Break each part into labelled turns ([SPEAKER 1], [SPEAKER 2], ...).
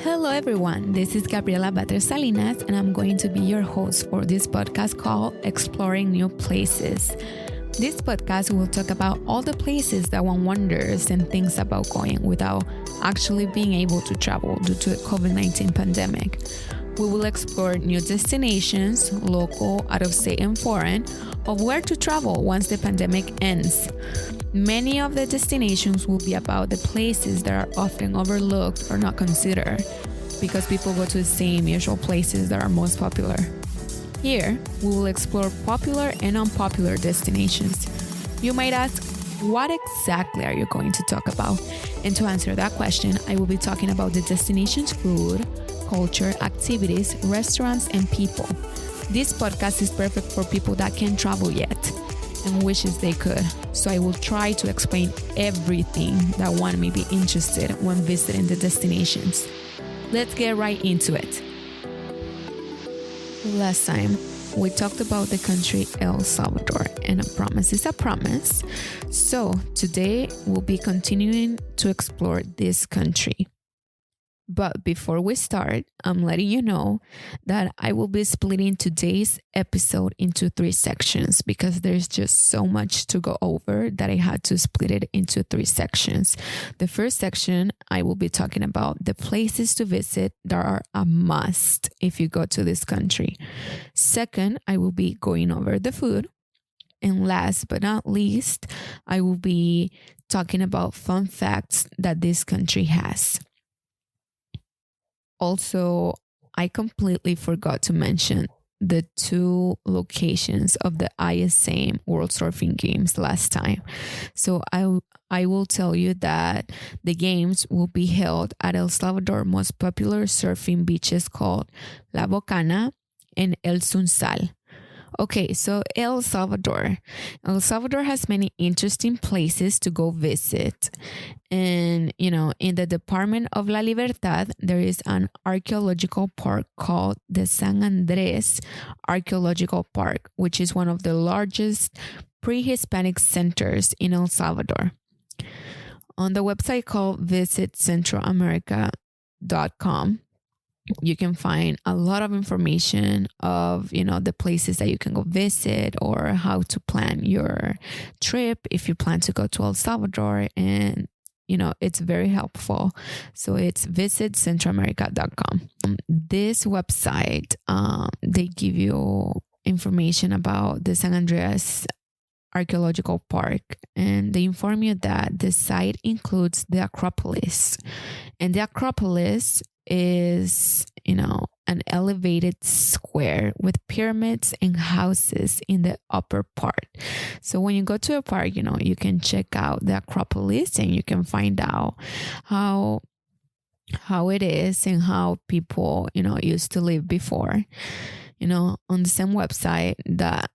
[SPEAKER 1] Hello everyone, this is Gabriela Bater Salinas and I'm going to be your host for this podcast called Exploring New Places. This podcast will talk about all the places that one wonders and thinks about going without actually being able to travel due to the COVID-19 pandemic. We will explore new destinations, local, out-of-state, and foreign, of where to travel once the pandemic ends. Many of the destinations will be about the places that are often overlooked or not considered because people go to the same usual places that are most popular. Here, we will explore popular and unpopular destinations. You might ask, what exactly are you going to talk about? And to answer that question, I will be talking about the destination's food, culture, activities, restaurants, and people. This podcast is perfect for people that can't travel yet and wishes they could. So I will try to explain everything that one may be interested when visiting the destinations. Let's get right into it. Last time, we talked about the country El Salvador, and a promise is a promise. So today, we'll be continuing to explore this country. But before we start, I'm letting you know that I will be splitting today's episode into 3 sections because there's just so much to go over that I had to split it into 3 sections. The first section, I will be talking about the places to visit that are a must if you go to this country. Second, I will be going over the food. And last but not least, I will be talking about fun facts that this country has. Also, I completely forgot to mention the 2 locations of the ISA World Surfing Games last time. So I will tell you that the games will be held at El Salvador's most popular surfing beaches called La Bocana and El Sunsal. Okay, so El Salvador. El Salvador has many interesting places to go visit. And, in the Department of La Libertad, there is an archaeological park called the San Andrés Archaeological Park, which is one of the largest pre-Hispanic centers in El Salvador. On the website called visitcentralamerica.com, you can find a lot of information of, the places that you can go visit or how to plan your trip if you plan to go to El Salvador. And, it's very helpful. So it's visitcentralamerica.com. This website, they give you information about the San Andreas Archaeological Park, and they inform you that the site includes the Acropolis. And the Acropolis is, an elevated square with pyramids and houses in the upper part. So when you go to a park, you can check out the Acropolis and you can find out how it is and how people, used to live before. On the same website that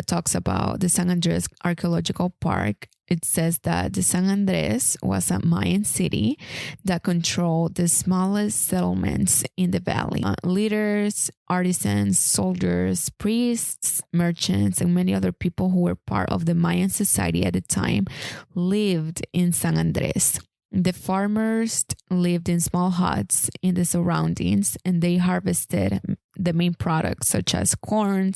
[SPEAKER 1] talks about the San Andrés Archaeological Park, it says that the San Andrés was a Mayan city that controlled the smallest settlements in the valley. Leaders, artisans, soldiers, priests, merchants, and many other people who were part of the Mayan society at the time lived in San Andrés. The farmers lived in small huts in the surroundings, and they harvested the main products such as corn,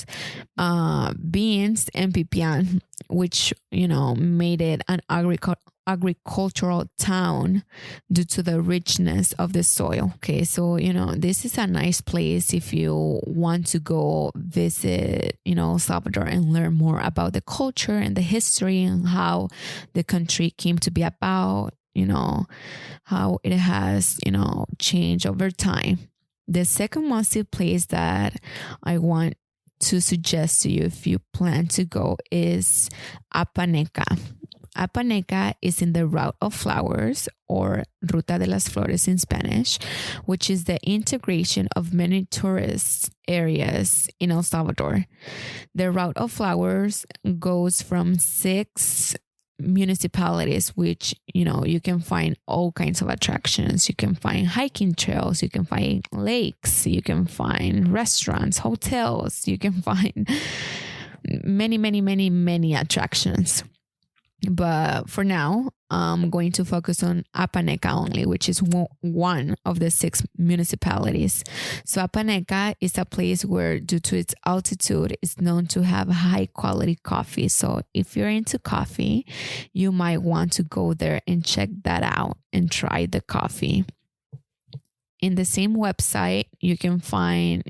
[SPEAKER 1] beans, and pipián, which, made it an agricultural town due to the richness of the soil. Okay, so, this is a nice place if you want to go visit, El Salvador and learn more about the culture and the history and how the country came to be about. How it has, changed over time. The second must-see place that I want to suggest to you if you plan to go is Apaneca. Apaneca is in the Route of Flowers, or Ruta de las Flores in Spanish, which is the integration of many tourist areas in El Salvador. The Route of Flowers goes from 6 municipalities, which you can find all kinds of attractions. You can find hiking trails, you can find lakes, you can find restaurants, hotels, you can find many attractions. But for now, I'm going to focus on Apaneca only, which is one of the 6 municipalities. So Apaneca is a place where, due to its altitude, it's known to have high quality coffee. So if you're into coffee, you might want to go there and check that out and try the coffee. In the same website, you can find,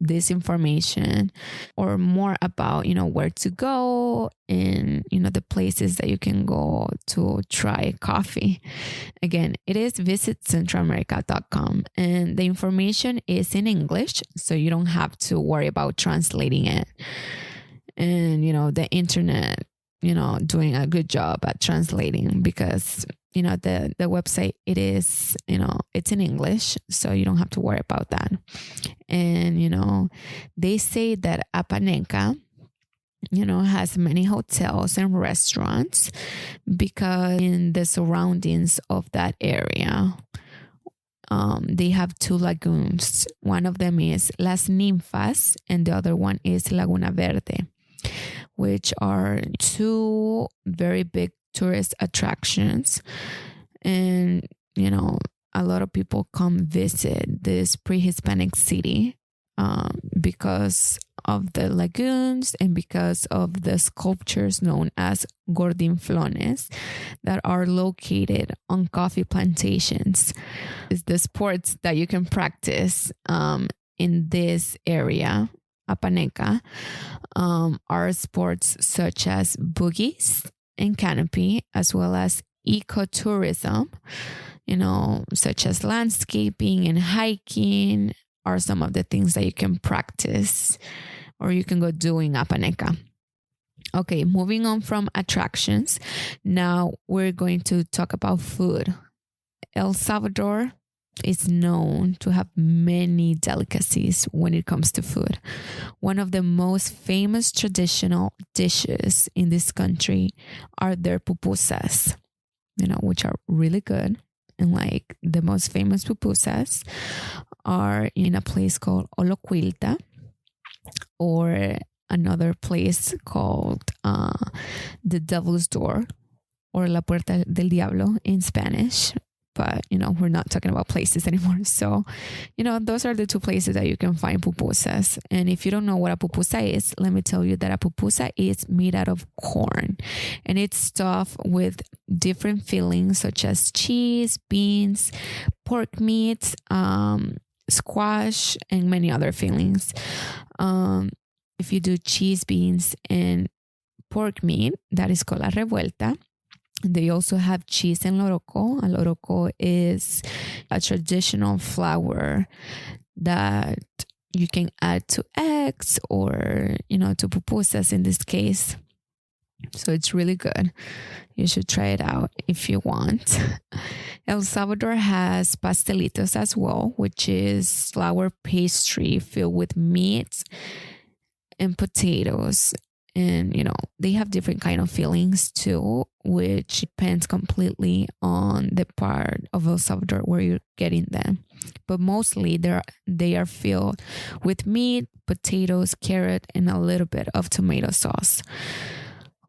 [SPEAKER 1] this information or more about, where to go and, the places that you can go to try coffee. Again, it is visitcentralamerica.com, and the information is in English, so you don't have to worry about translating it. And, the internet, doing a good job at translating, because the website, it is, it's in English, so you don't have to worry about that. And, they say that Apaneca, has many hotels and restaurants because in the surroundings of that area, they have 2 lagoons. One of them is Las Ninfas and the other one is Laguna Verde, which are 2 very big tourist attractions. And, a lot of people come visit this pre-Hispanic city because of the lagoons and because of the sculptures known as gordinflones that are located on coffee plantations. It's the sports that you can practice in this area, Apaneca, are sports such as boogies and canopy, as well as ecotourism, such as landscaping and hiking are some of the things that you can practice or you can go do in Apaneca. Okay, moving on from attractions. Now we're going to talk about food. El Salvador is known to have many delicacies when it comes to food. One of the most famous traditional dishes in this country are their pupusas, which are really good. And like the most famous pupusas are in a place called Oloquilta, or another place called the Devil's Door, or La Puerta del Diablo in Spanish. But, we're not talking about places anymore. So, those are the 2 places that you can find pupusas. And if you don't know what a pupusa is, let me tell you that a pupusa is made out of corn. And it's stuffed with different fillings such as cheese, beans, pork meat, squash, and many other fillings. If you do cheese, beans, and pork meat, that is called a revuelta. They also have cheese and loroco. A loroco is a traditional flour that you can add to eggs or, to pupusas in this case. So it's really good. You should try it out if you want. El Salvador has pastelitos as well, which is flour pastry filled with meat and potatoes. And, they have different kind of fillings too, which depends completely on the part of El Salvador where you're getting them. But mostly they are filled with meat, potatoes, carrot, and a little bit of tomato sauce.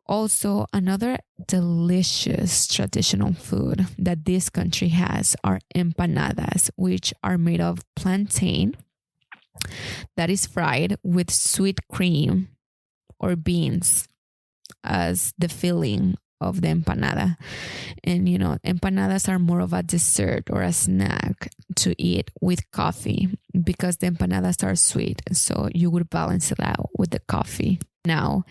[SPEAKER 1] Also, another delicious traditional food that this country has are empanadas, which are made of plantain that is fried with sweet cream or beans as the filling of the empanada. And, empanadas are more of a dessert or a snack to eat with coffee because the empanadas are sweet. So you would balance it out with the coffee. Now,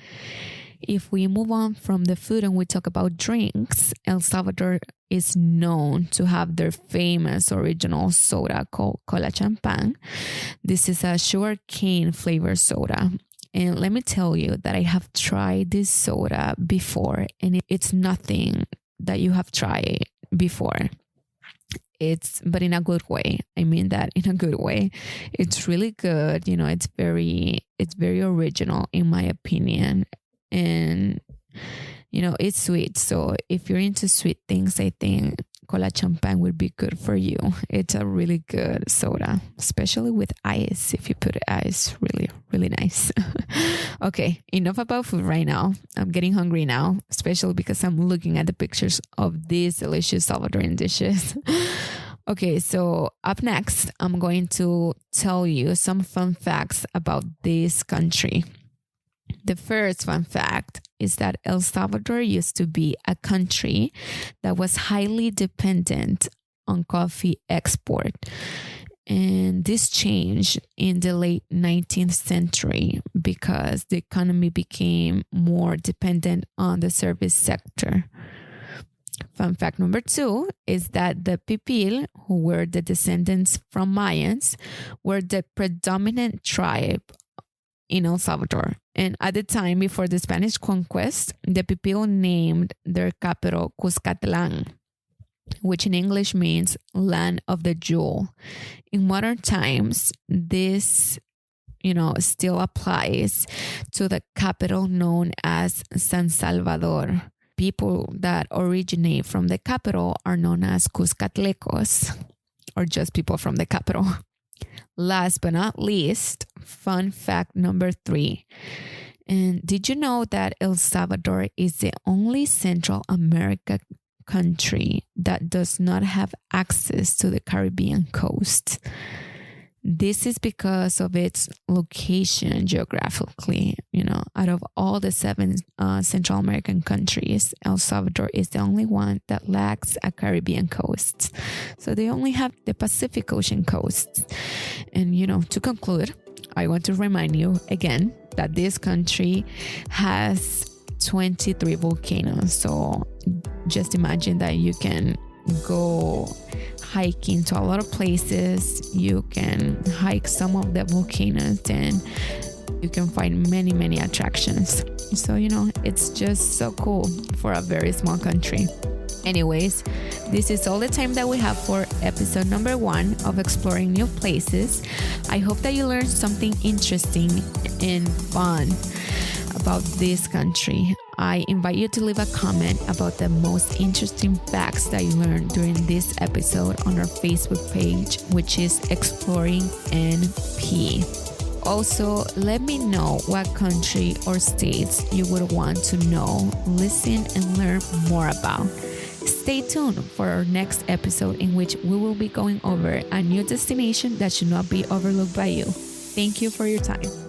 [SPEAKER 1] if we move on from the food and we talk about drinks, El Salvador is known to have their famous original soda called Cola Champagne. This is a sugarcane flavored soda. And let me tell you that I have tried this soda before, and it's nothing that you have tried before. But in a good way. I mean that in a good way. It's really good. It's very original in my opinion. And, it's sweet. So if you're into sweet things, I think cola champagne would be good for you. It's a really good soda, especially with ice. If you put ice, really, really nice. Okay, enough about food right now. I'm getting hungry now, especially because I'm looking at the pictures of these delicious Salvadorian dishes. Okay, so up next, I'm going to tell you some fun facts about this country. The first fun fact is that El Salvador used to be a country that was highly dependent on coffee export. And this changed in the late 19th century because the economy became more dependent on the service sector. Fun fact number 2 is that the Pipil, who were the descendants from Mayans, were the predominant tribe in El Salvador. And at the time before the Spanish conquest, the Pipil named their capital Cuscatlan, which in English means land of the jewel. In modern times, this, still applies to the capital known as San Salvador. People that originate from the capital are known as Cuscatlecos, or just people from the capital. Last but not least, fun fact number 3. And did you know that El Salvador is the only Central America country that does not have access to the Caribbean coast? This is because of its location geographically. Out of all the 7 Central American countries, El Salvador is the only one that lacks a Caribbean coast. So they only have the Pacific Ocean coast. And, to conclude, I want to remind you again that this country has 23 volcanoes. So just imagine that you can go hiking to a lot of places. You can hike some of the volcanoes and you can find many, many attractions. So, it's just so cool for a very small country. Anyways, this is all the time that we have for episode number 1 of Exploring New Places. I hope that you learned something interesting and fun about this country. I invite you to leave a comment about the most interesting facts that you learned during this episode on our Facebook page, which is Exploring NP. Also, let me know what country or states you would want to know, listen, and learn more about. Stay tuned for our next episode in which we will be going over a new destination that should not be overlooked by you. Thank you for your time.